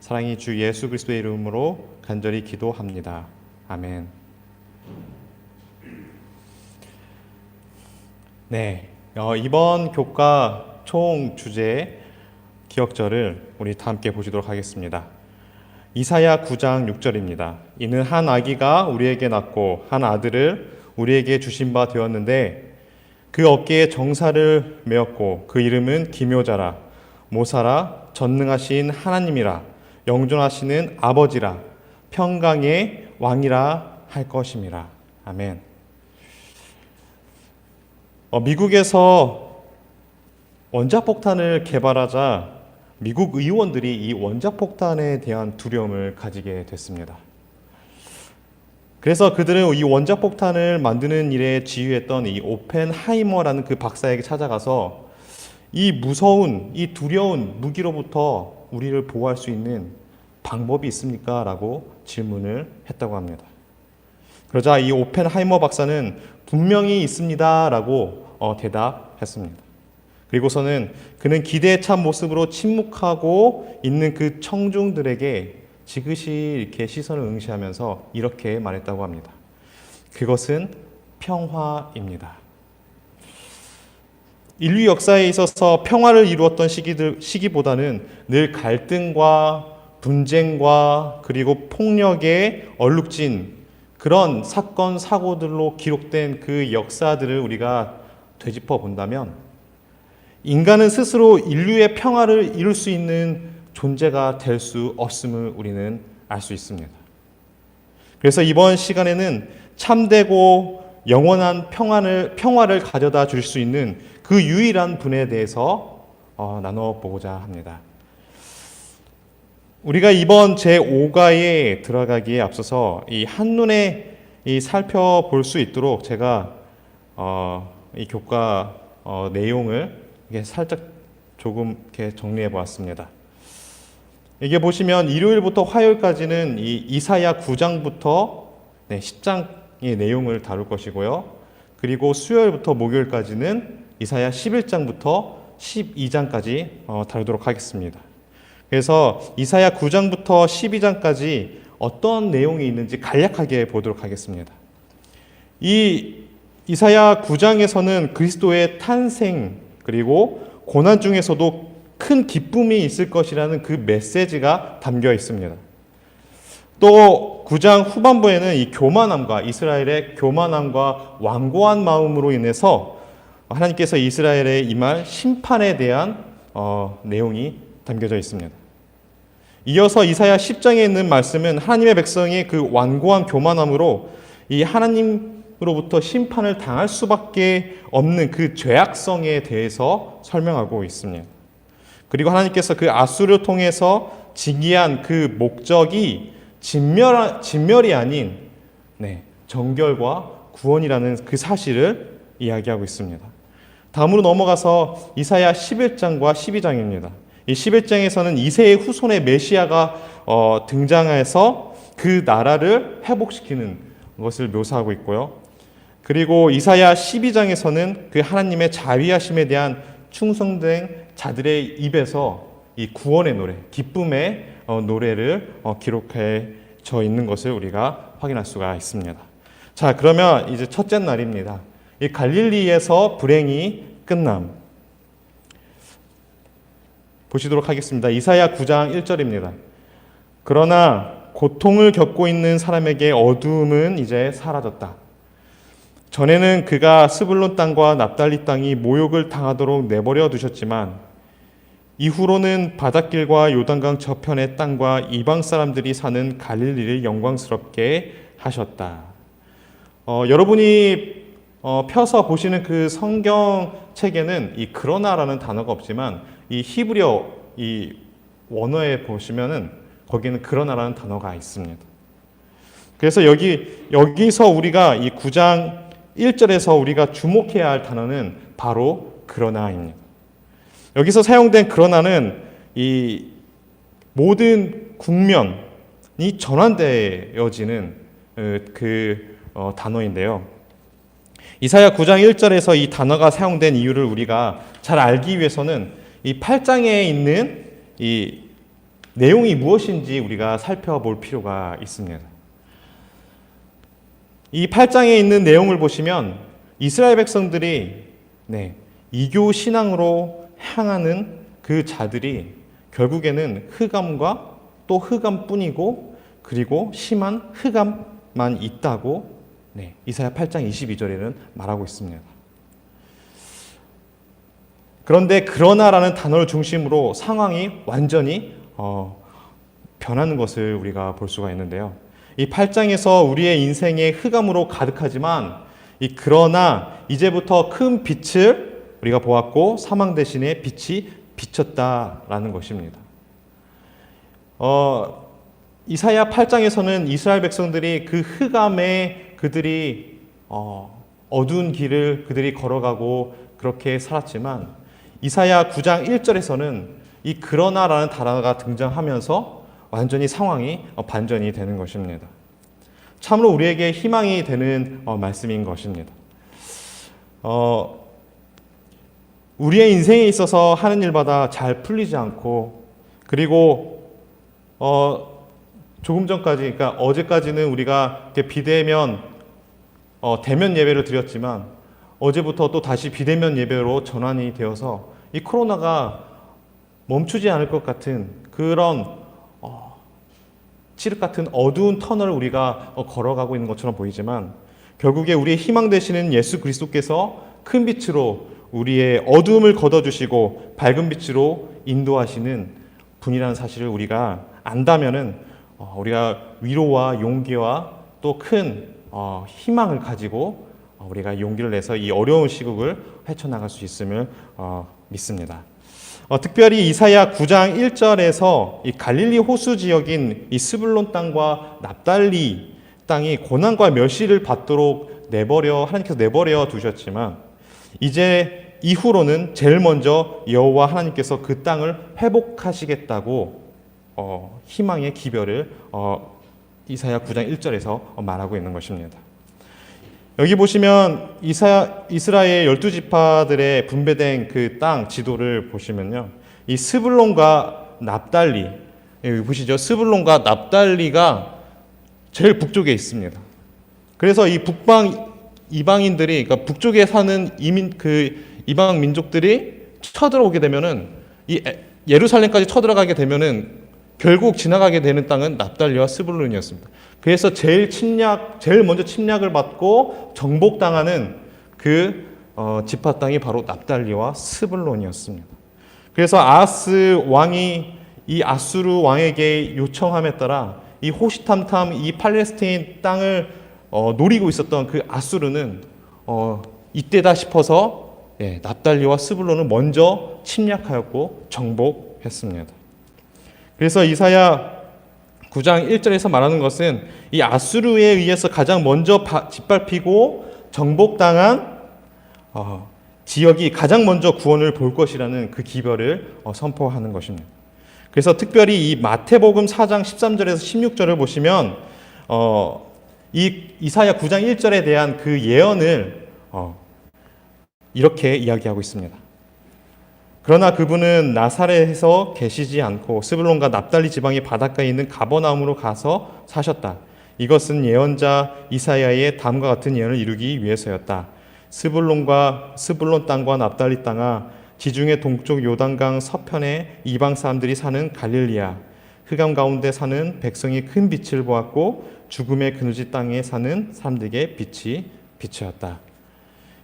사랑이 주 예수 그리스도의 이름으로 간절히 기도합니다. 아멘. 네, 이번 교과 총 주제 기억절을 우리 다 함께 보시도록 하겠습니다. 이사야 9장 6절입니다. 이는 한 아기가 우리에게 낳고 한 아들을 우리에게 주신 바 되었는데 그 어깨에 정사를 메었고 그 이름은 기묘자라 모사라 전능하신 하나님이라 영존하시는 아버지라 평강의 왕이라 할 것임이라. 아멘. 미국에서 원자폭탄을 개발하자 미국 의원들이 이 원자폭탄에 대한 두려움을 가지게 됐습니다. 그래서 그들은 이 원자폭탄을 만드는 일에 지휘했던 이 오펜하이머라는 그 박사에게 찾아가서 이 무서운, 이 두려운 무기로부터 우리를 보호할 수 있는 방법이 있습니까? 라고 질문을 했다고 합니다. 그러자 이 오펜하이머 박사는 분명히 있습니다. 라고 대답했습니다. 그리고서는 그는 기대에 찬 모습으로 침묵하고 있는 그 청중들에게 지그시 이렇게 시선을 응시하면서 이렇게 말했다고 합니다. 그것은 평화입니다. 인류 역사에 있어서 평화를 이루었던 시기보다는 늘 갈등과 분쟁과 그리고 폭력에 얼룩진 그런 사건, 사고들로 기록된 그 역사들을 우리가 되짚어 본다면 인간은 스스로 인류의 평화를 이룰 수 있는 존재가 될 수 없음을 우리는 알 수 있습니다. 그래서 이번 시간에는 참되고 영원한 평화를 가져다 줄 수 있는 그 유일한 분에 대해서 나눠보고자 합니다. 우리가 이번 제5가에 들어가기에 앞서서 이 한눈에 살펴볼 수 있도록 제가 이 교과 내용을 이게 살짝 조금 이렇게 정리해 보았습니다. 이게 보시면 일요일부터 화요일까지는 이 이사야 9장부터 10장의 내용을 다룰 것이고요. 그리고 수요일부터 목요일까지는 이사야 11장부터 12장까지 다루도록 하겠습니다. 그래서 이사야 9장부터 12장까지 어떤 내용이 있는지 간략하게 보도록 하겠습니다. 이 이사야 9장에서는 그리스도의 탄생 그리고 고난 중에서도 큰 기쁨이 있을 것이라는 그 메시지가 담겨 있습니다. 또 9장 후반부에는 이 교만함과 이스라엘의 교만함과 완고한 마음으로 인해서 하나님께서 이스라엘에 임할 심판에 대한 내용이 담겨져 있습니다. 이어서 이사야 10장에 있는 말씀은 하나님의 백성이 그 완고한 교만함으로 이 하나님으로부터 심판을 당할 수밖에 없는 그 죄악성에 대해서 설명하고 있습니다. 그리고 하나님께서 그 아수를 통해서 징계한 그 목적이 진멸이 아닌 정결과 구원이라는 그 사실을 이야기하고 있습니다. 다음으로 넘어가서 이사야 11장과 12장입니다. 이 11장에서는 이새의 후손의 메시아가 등장해서 그 나라를 회복시키는 것을 묘사하고 있고요. 그리고 이사야 12장에서는 그 하나님의 자비하심에 대한 충성된 자들의 입에서 이 구원의 노래, 기쁨의 노래를 기록해져 있는 것을 우리가 확인할 수가 있습니다. 자, 그러면 이제 첫째 날입니다. 이 갈릴리에서 불행이 끝남. 보시도록 하겠습니다. 이사야 9장 1절입니다. 그러나 고통을 겪고 있는 사람에게 어두움은 이제 사라졌다. 전에는 그가 스불론 땅과 납달리 땅이 모욕을 당하도록 내버려 두셨지만 이후로는 바닷길과 요단강 저편의 땅과 이방 사람들이 사는 갈릴리를 영광스럽게 하셨다. 여러분이 펴서 보시는 그 성경책에는 이 그러나라는 단어가 없지만 이 히브리어 이 원어에 보시면은 거기는 그러나라는 단어가 있습니다. 그래서 여기서 우리가 이 9장 1절에서 우리가 주목해야 할 단어는 바로 그러나입니다. 여기서 사용된 그러나는 이 모든 국면이 전환되어지는 그 단어인데요. 이사야 9장 1절에서 이 단어가 사용된 이유를 우리가 잘 알기 위해서는 이 8장에 있는 이 내용이 무엇인지 우리가 살펴볼 필요가 있습니다. 이 8장에 있는 내용을 보시면 이스라엘 백성들이 이교 신앙으로 향하는 그 자들이 결국에는 흑암과 또 흑암뿐이고 그리고 심한 흑암만 있다고 이사야 8장 22절에는 말하고 있습니다. 그런데 그러나라는 단어를 중심으로 상황이 완전히 변하는 것을 우리가 볼 수가 있는데요. 이 8장에서 우리의 인생의 흑암으로 가득하지만 그러나 이제부터 큰 빛을 우리가 보았고 사망 대신에 빛이 비쳤다라는 것입니다. 이사야 8장에서는 이스라엘 백성들이 그 흑암에 그들이 어두운 길을 그들이 걸어가고 그렇게 살았지만 이사야 9장 1절에서는 이 그러나라는 단어가 등장하면서 완전히 상황이 반전이 되는 것입니다. 참으로 우리에게 희망이 되는 말씀인 것입니다. 우리의 인생에 있어서 하는 일마다 잘 풀리지 않고 그리고 조금 전까지 그러니까 어제까지는 우리가 비대면 대면 예배를 드렸지만 어제부터 또 다시 비대면 예배로 전환이 되어서 이 코로나가 멈추지 않을 것 같은 그런 칠흑 같은 어두운 터널을 우리가 걸어가고 있는 것처럼 보이지만 결국에 우리의 희망 되시는 예수 그리스도께서 큰 빛으로 우리의 어두움을 걷어주시고 밝은 빛으로 인도하시는 분이라는 사실을 우리가 안다면은 우리가 위로와 용기와 또 큰 희망을 가지고 우리가 용기를 내서 이 어려운 시국을 헤쳐나갈 수 있음을 믿습니다. 특별히 이사야 9장 1절에서 이 갈릴리 호수 지역인 이 스불론 땅과 납달리 땅이 고난과 멸시를 받도록 하나님께서 내버려 두셨지만 이제 이후로는 제일 먼저 여호와 하나님께서 그 땅을 회복하시겠다고 희망의 기별을 이사야 9장 1절에서 말하고 있는 것입니다. 여기 보시면 이스라엘 12지파들의 분배된 그 땅 지도를 보시면요. 이 스불론과 납달리, 여기 보시죠. 스불론과 납달리가 제일 북쪽에 있습니다. 그래서 이 이방인들이, 그러니까 북쪽에 사는 이방 민족들이 쳐들어오게 되면은 이 예루살렘까지 쳐들어가게 되면은 결국 지나가게 되는 땅은 납달리와 스불론이었습니다. 그래서 제일 먼저 침략을 받고 정복당하는 그 지파 땅이 바로 납달리와 스불론이었습니다. 그래서 아하스 왕이 이 아수르 왕에게 요청함에 따라 이 호시탐탐 이 팔레스타인 땅을 노리고 있었던 그 아수르는 이때다 싶어서 납달리와 스불론을 먼저 침략하였고 정복했습니다. 그래서 이사야 9장 1절에서 말하는 것은 이 아수르에 의해서 가장 먼저 짓밟히고 정복당한 지역이 가장 먼저 구원을 볼 것이라는 그 기별을 선포하는 것입니다. 그래서 특별히 이 마태복음 4장 13절에서 16절을 보시면 이 이사야 9장 1절에 대한 그 예언을 이렇게 이야기하고 있습니다. 그러나 그분은 나사렛에서 계시지 않고 스불론과 납달리 지방의 바닷가에 있는 가버나움으로 가서 사셨다. 이것은 예언자 이사야의 다음과 같은 예언을 이루기 위해서였다. 스불론 땅과 납달리 땅아, 지중해 동쪽 요단강 서편에 이방 사람들이 사는 갈릴리야, 흑암 가운데 사는 백성이 큰 빛을 보았고 죽음의 그늘지 땅에 사는 사람들에게 빛이 비추었다.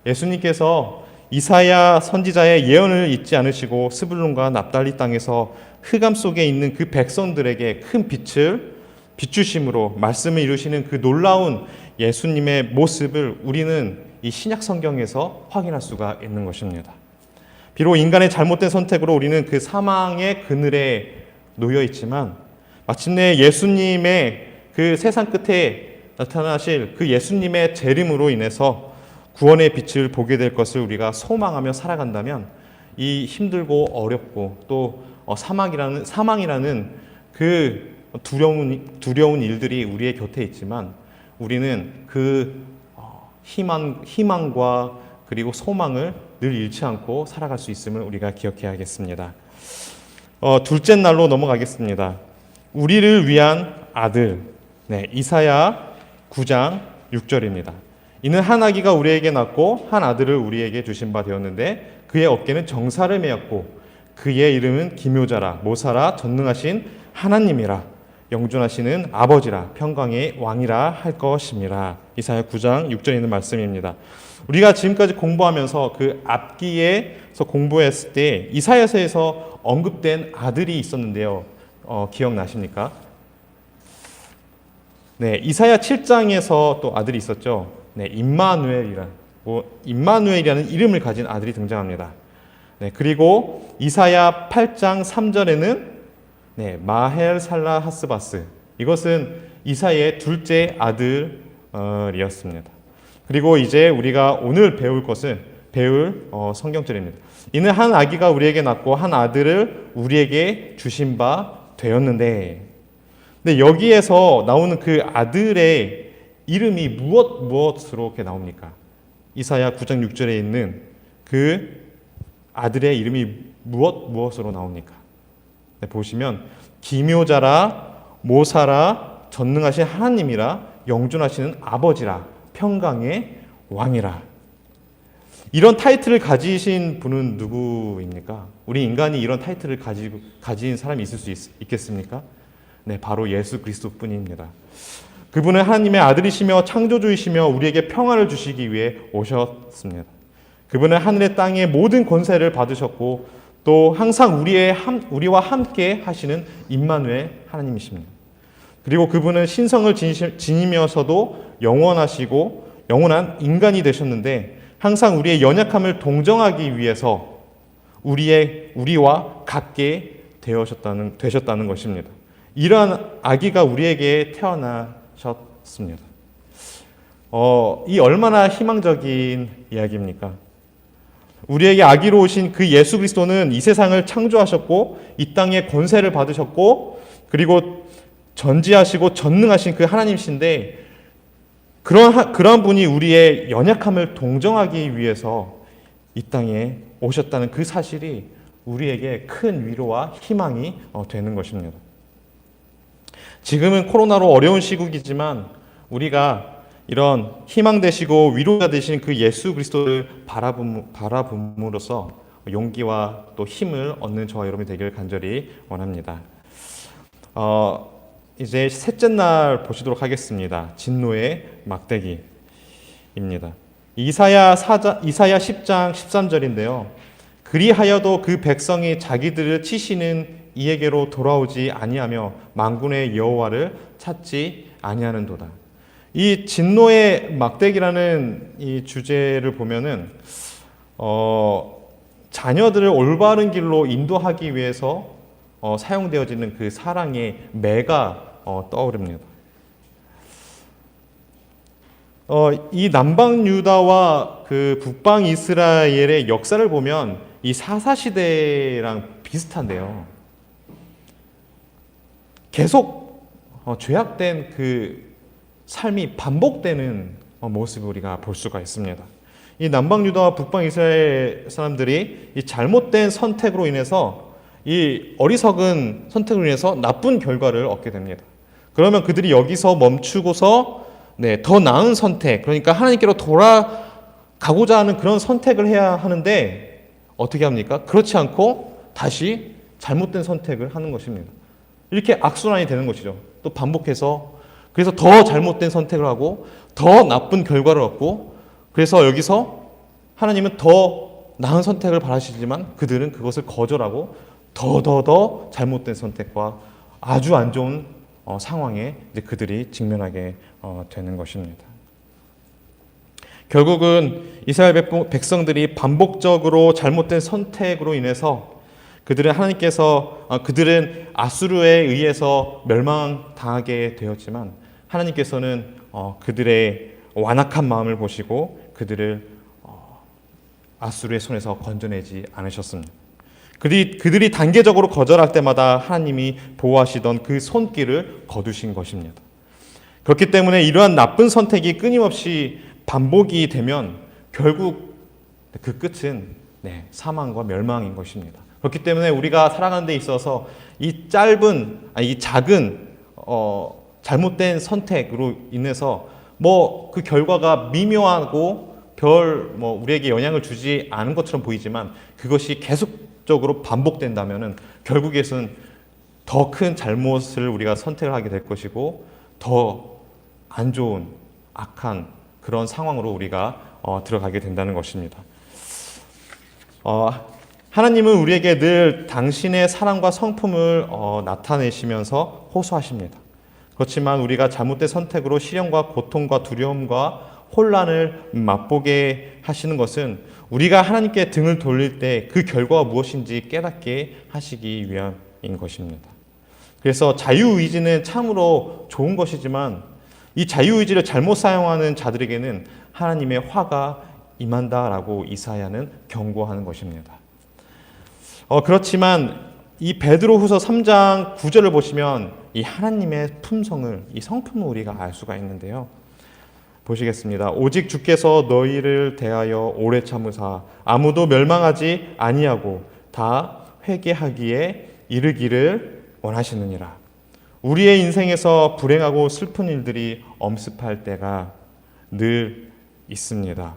예수님께서 이사야 선지자의 예언을 잊지 않으시고 스불론과 납달리 땅에서 흑암 속에 있는 그 백성들에게 큰 빛을 비추심으로 말씀을 이루시는 그 놀라운 예수님의 모습을 우리는 이 신약 성경에서 확인할 수가 있는 것입니다. 비록 인간의 잘못된 선택으로 우리는 그 사망의 그늘에 놓여 있지만 마침내 예수님의 그 세상 끝에 나타나실 그 예수님의 재림으로 인해서 구원의 빛을 보게 될 것을 우리가 소망하며 살아간다면 이 힘들고 어렵고 또 사망이라는 그 두려운 일들이 우리의 곁에 있지만 우리는 그 희망과 그리고 소망을 늘 잃지 않고 살아갈 수 있음을 우리가 기억해야겠습니다. 둘째 날로 넘어가겠습니다. 우리를 위한 아들. 네, 이사야 9장 6절입니다. 이는 한 아기가 우리에게 낳고 한 아들을 우리에게 주신 바 되었는데 그의 어깨는 정사를 메었고 그의 이름은 기묘자라 모사라 전능하신 하나님이라 영존하시는 아버지라 평강의 왕이라 할 것임이라. 이사야 9장 6절에 있는 말씀입니다. 우리가 지금까지 공부하면서 그 앞기에서 공부했을 때 이사야서에서 언급된 아들이 있었는데요. 기억나십니까? 네, 이사야 7장에서 또 아들이 있었죠. 네, 임마누엘이라는 이름을 가진 아들이 등장합니다. 네, 그리고 이사야 8장 3절에는 네, 마헬 살라 하스바스, 이것은 이사야의 둘째 아들이었습니다. 그리고 이제 우리가 오늘 배울 성경절입니다. 이는 한 아기가 우리에게 낳고 한 아들을 우리에게 주신 바 되었는데, 근데 여기에서 나오는 그 아들의 이름이 무엇으로 이렇게 나옵니까? 이사야 9장 6절에 있는 그 아들의 이름이 무엇으로 나옵니까? 네, 보시면 기묘자라 모사라 전능하신 하나님이라 영존하시는 아버지라 평강의 왕이라. 이런 타이틀을 가지신 분은 누구입니까? 우리 인간이 이런 타이틀을 가진 사람이 있을 수 있겠습니까? 네, 바로 예수 그리스도뿐입니다. 그분은 하나님의 아들이시며 창조주이시며 우리에게 평안을 주시기 위해 오셨습니다. 그분은 하늘의 땅의 모든 권세를 받으셨고 또 항상 우리와 함께 하시는 임마누엘 하나님이십니다. 그리고 그분은 신성을 지니면서도 영원하시고 영원한 인간이 되셨는데 항상 우리의 연약함을 동정하기 위해서 우리와 같게 되셨다는 것입니다. 이러한 아기가 우리에게 태어나셨습니다. 이 얼마나 희망적인 이야기입니까? 우리에게 아기로 오신 그 예수 그리스도는 이 세상을 창조하셨고 이 땅에 권세를 받으셨고 그리고 전지하시고 전능하신 그 하나님이신데 그러한 분이 우리의 연약함을 동정하기 위해서 이 땅에 오셨다는 그 사실이 우리에게 큰 위로와 희망이 되는 것입니다. 지금은 코로나로 어려운 시국이지만 우리가 이런 희망 되시고 위로가 되신 그 예수 그리스도를 바라봄으로써 용기와 또 힘을 얻는 저와 여러분이 되기를 간절히 원합니다. 이제 셋째 날 보시도록 하겠습니다. 진노의 막대기입니다. 이사야 10장 13절인데요. 그리하여도 그 백성이 자기들을 치시는 이에게로 돌아오지 아니하며 만군의 여호와를 찾지 아니하는도다. 이 진노의 막대기라는 이 주제를 보면은 자녀들을 올바른 길로 인도하기 위해서 사용되어지는 그 사랑의 매가 떠오릅니다. 이 남방 유다와 그 북방 이스라엘의 역사를 보면 이 사사시대랑 비슷한데요. 계속 죄악된 그 삶이 반복되는 모습을 우리가 볼 수가 있습니다. 이 남방 유다와 북방 이스라엘 사람들이 이 잘못된 선택으로 인해서 이 어리석은 선택으로 인해서 나쁜 결과를 얻게 됩니다. 그러면 그들이 여기서 멈추고서 더 나은 선택, 그러니까 하나님께로 돌아가고자 하는 그런 선택을 해야 하는데 어떻게 합니까? 그렇지 않고 다시 잘못된 선택을 하는 것입니다. 이렇게 악순환이 되는 것이죠. 또 반복해서 그래서 더 잘못된 선택을 하고 더 나쁜 결과를 얻고 그래서 여기서 하나님은 더 나은 선택을 바라시지만 그들은 그것을 거절하고 더 잘못된 선택과 아주 안 좋은 상황에 이제 그들이 직면하게 되는 것입니다. 결국은 이스라엘 백성들이 반복적으로 잘못된 선택으로 인해서 그들은 아수르에 의해서 멸망당하게 되었지만 하나님께서는 그들의 완악한 마음을 보시고 그들을 아수르의 손에서 건져내지 않으셨습니다. 그들이 단계적으로 거절할 때마다 하나님이 보호하시던 그 손길을 거두신 것입니다. 그렇기 때문에 이러한 나쁜 선택이 끊임없이 반복이 되면 결국 그 끝은 사망과 멸망인 것입니다. 그렇기 때문에 우리가 살아가는 데 있어서 이 작은 잘못된 선택으로 인해서 그 결과가 미묘하고 우리에게 영향을 주지 않은 것처럼 보이지만 그것이 계속적으로 반복된다면은 결국에는 더 큰 잘못을 우리가 선택을 하게 될 것이고 더 안 좋은 악한 그런 상황으로 우리가 들어가게 된다는 것입니다. 하나님은 우리에게 늘 당신의 사랑과 성품을 나타내시면서 호소하십니다. 그렇지만 우리가 잘못된 선택으로 시련과 고통과 두려움과 혼란을 맛보게 하시는 것은 우리가 하나님께 등을 돌릴 때 그 결과가 무엇인지 깨닫게 하시기 위함인 것입니다. 그래서 자유의지는 참으로 좋은 것이지만 이 자유의지를 잘못 사용하는 자들에게는 하나님의 화가 임한다라고 이사야는 경고하는 것입니다. 그렇지만 이 베드로후서 3장 9절을 보시면 이 하나님의 품성을, 이 성품을 우리가 알 수가 있는데요. 보시겠습니다. 오직 주께서 너희를 대하여 오래 참으사 아무도 멸망하지 아니하고 다 회개하기에 이르기를 원하시느니라. 우리의 인생에서 불행하고 슬픈 일들이 엄습할 때가 늘 있습니다.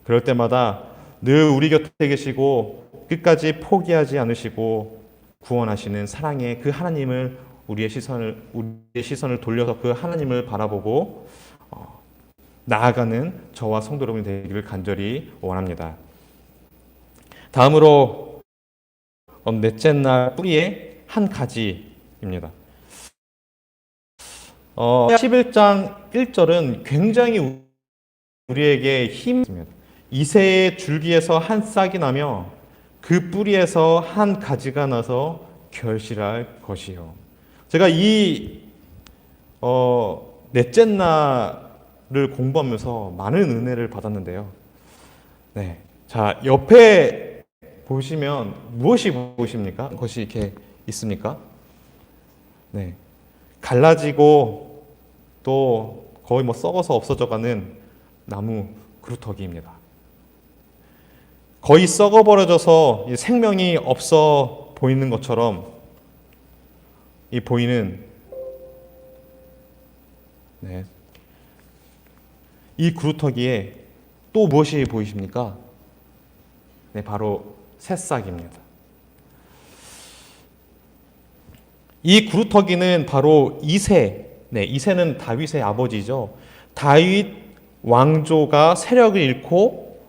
그럴 때마다 늘 우리 곁에 계시고 끝까지 포기하지 않으시고 구원하시는 사랑의 그 하나님을 우리의 시선을 돌려서 그 하나님을 바라보고 나아가는 저와 성도 여러분이 되기를 간절히 원합니다. 다음으로 넷째 날 뿌리의 한 가지입니다. 11장 1절은 굉장히 우리에게 힘이 있습니다. 이새의 줄기에서 한 싹이 나며 그 뿌리에서 한 가지가 나서 결실할 것이요. 제가 이 넷째 날을 공부하면서 많은 은혜를 받았는데요. 네, 자 옆에 보시면 무엇이 보이십니까? 그것이 이렇게 있습니까? 네, 갈라지고 또 거의 썩어서 없어져가는 나무 그루터기입니다. 거의 썩어버려져서 생명이 없어 보이는 것처럼 보이는 이 그루터기에 또 무엇이 보이십니까? 네, 바로 새싹입니다. 이 그루터기는 바로 이새는 다윗의 아버지죠. 다윗 왕조가 세력을 잃고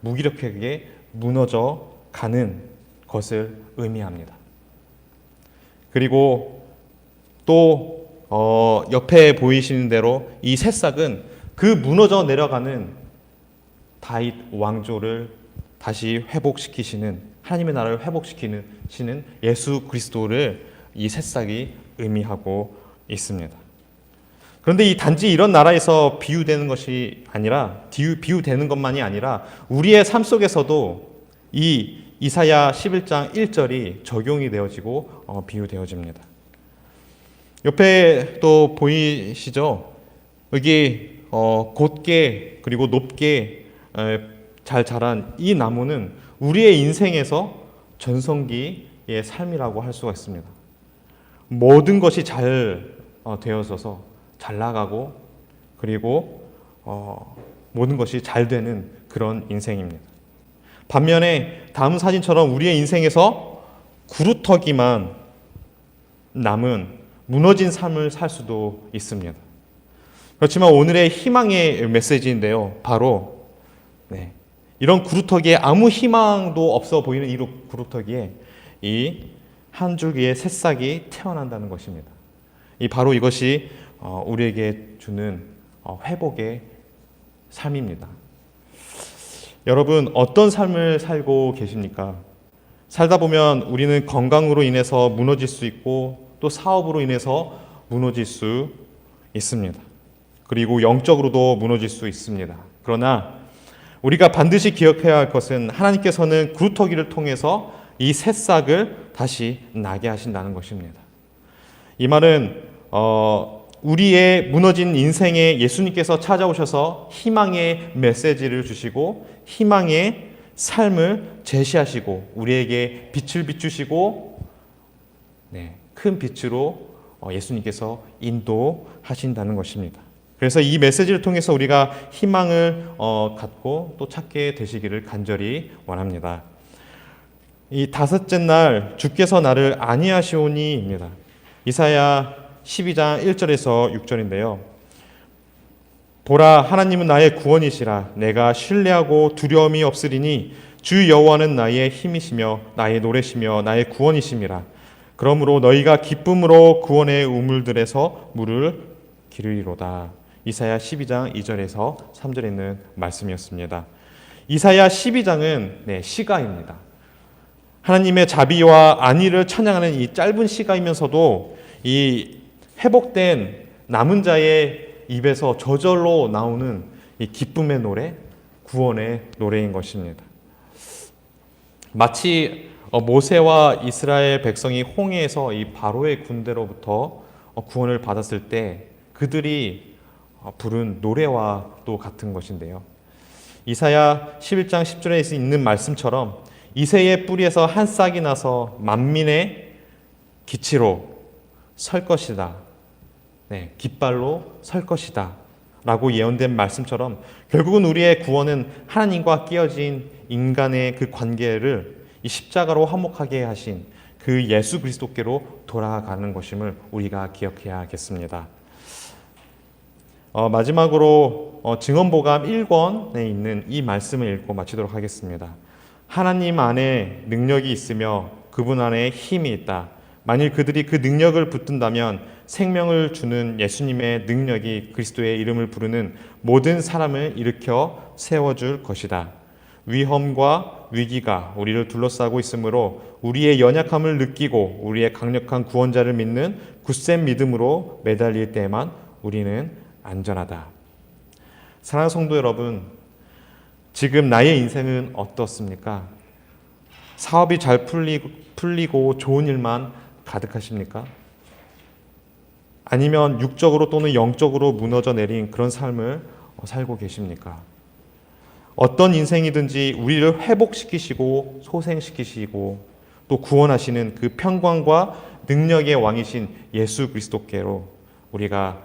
무기력하게 무너져 가는 것을 의미합니다. 그리고 또 옆에 보이시는 대로 이 새싹은 그 무너져 내려가는 다윗 왕조를 다시 회복시키시는 하나님의 나라를 회복시키시는 예수 그리스도를 이 새싹이 의미하고 있습니다. 그런데 단지 이런 나라에서 비유되는 것만이 아니라 우리의 삶 속에서도 이 이사야 11장 1절이 적용이 되어지고 비유되어집니다. 옆에 또 보이시죠? 여기 곧게 그리고 높게 잘 자란 이 나무는 우리의 인생에서 전성기의 삶이라고 할 수가 있습니다. 모든 것이 잘 되어져서 잘 나가고 그리고 모든 것이 잘 되는 그런 인생입니다. 반면에 다음 사진처럼 우리의 인생에서 구루터기만 남은 무너진 삶을 살 수도 있습니다. 그렇지만 오늘의 희망의 메시지인데요. 바로 이런 구루터기에 아무 희망도 없어 보이는 이 구루터기에 이 한 줄기의 새싹이 태어난다는 것입니다. 바로 이것이 우리에게 주는 회복의 삶입니다. 여러분 어떤 삶을 살고 계십니까? 살다 보면 우리는 건강으로 인해서 무너질 수 있고 또 사업으로 인해서 무너질 수 있습니다. 그리고 영적으로도 무너질 수 있습니다. 그러나 우리가 반드시 기억해야 할 것은 하나님께서는 구루터기를 통해서 이 새싹을 다시 나게 하신다는 것입니다. 이 말은 우리의 무너진 인생에 예수님께서 찾아오셔서 희망의 메시지를 주시고 희망의 삶을 제시하시고 우리에게 빛을 비추시고 큰 빛으로 예수님께서 인도하신다는 것입니다. 그래서 이 메시지를 통해서 우리가 희망을 갖고 또 찾게 되시기를 간절히 원합니다. 이 다섯째 날 주께서 나를 안위하시오니입니다. 이사야 12장 1절에서 6절인데요. 보라, 하나님은 나의 구원이시라. 내가 신뢰하고 두려움이 없으리니 주 여호와는 나의 힘이시며 나의 노래시며 나의 구원이심이라. 그러므로 너희가 기쁨으로 구원의 우물들에서 물을 기르리로다. 이사야 12장 2절에서 3절에 있는 말씀이었습니다. 이사야 12장은 시가입니다. 하나님의 자비와 안위를 찬양하는 이 짧은 시가이면서도 이 회복된 남은 자의 입에서 저절로 나오는 이 기쁨의 노래, 구원의 노래인 것입니다. 마치 모세와 이스라엘 백성이 홍해에서 이 바로의 군대로부터 구원을 받았을 때 그들이 부른 노래와 또 같은 것인데요. 이사야 11장 10절에 있는 말씀처럼 이새의 뿌리에서 한 싹이 나서 만민의 기치로 설 것이다. 깃발로 설 것이다. 라고 예언된 말씀처럼 결국은 우리의 구원은 하나님과 끼어진 인간의 그 관계를 이 십자가로 화목하게 하신 그 예수 그리스도께로 돌아가는 것임을 우리가 기억해야겠습니다. 마지막으로 증언보감 1권에 있는 이 말씀을 읽고 마치도록 하겠습니다. 하나님 안에 능력이 있으며 그분 안에 힘이 있다. 만일 그들이 그 능력을 붙든다면 생명을 주는 예수님의 능력이 그리스도의 이름을 부르는 모든 사람을 일으켜 세워줄 것이다. 위험과 위기가 우리를 둘러싸고 있으므로 우리의 연약함을 느끼고 우리의 강력한 구원자를 믿는 굳센 믿음으로 매달릴 때에만 우리는 안전하다. 사랑하는 성도 여러분, 지금 나의 인생은 어떻습니까? 사업이 잘 풀리고 좋은 일만 가득하십니까? 아니면 육적으로 또는 영적으로 무너져 내린 그런 삶을 살고 계십니까? 어떤 인생이든지 우리를 회복시키시고 소생시키시고 또 구원하시는 그 평강과 능력의 왕이신 예수 그리스도께로 우리가